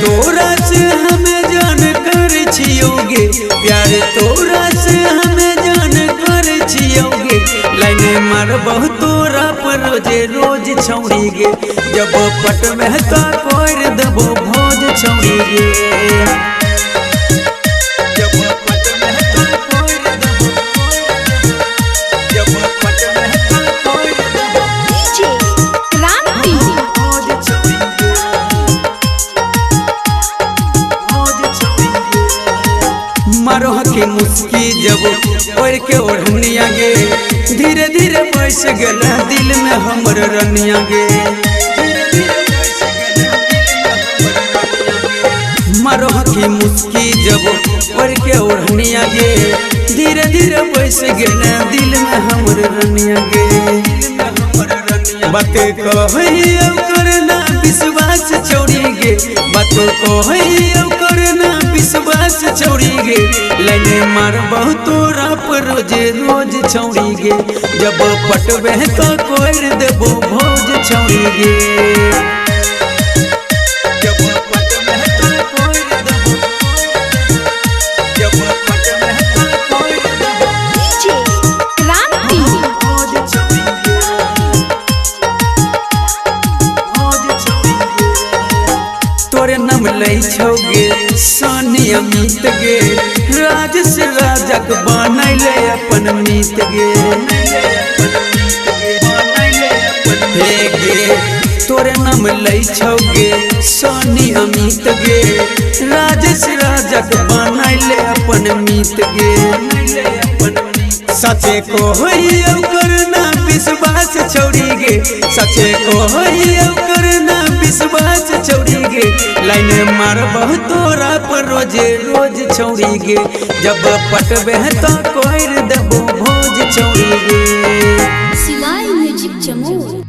तोरा से हमें जान कर छियोगे, प्यार तोरा से हमें जान कर छियोगे। लाइन मारबह तोरा पर रोजे रोज छौड़ी गे, जब पट में तो कोर देबो भोज छौड़ी गे। मारोह के मुस्की जब ओढ़ के ओढ़निया गे, धीरे धीरे बैस गला दिल में हमर रनिया गे। मारोह की मुस्की जब ओढ़ के ओढ़निया गे, धीरे धीरे बैस गला दिल में हमर रनिया गे। बात कहियो करना विश्वास छोड़ी गे, बात कहियो करना विश्वास छोड़ी गे। लाइन मारबह तोरा पर रोजे रोज छौड़ी गे, जब पटबे तो कोर देबो भोज छौड़ी गे। तोरे नाम लै छौगे सानी अमित गे, राज से राजक बनैले अपन मीत गे। हे गे तोरे नाम लै छौगे सानी अमित गे, राज से राजक बनैले अपन मीत गे। सचे कहियो करना विश्वास छोड़ी गे, सचे कहियो करना विश्वास छोड़ी गे। लाइन मारबह तोरा पर रोजे रोज छौड़ी गे, जब पटबे तो कोर देबो भोज छौड़ी गे। शिवाय म्यूजिक जमुई।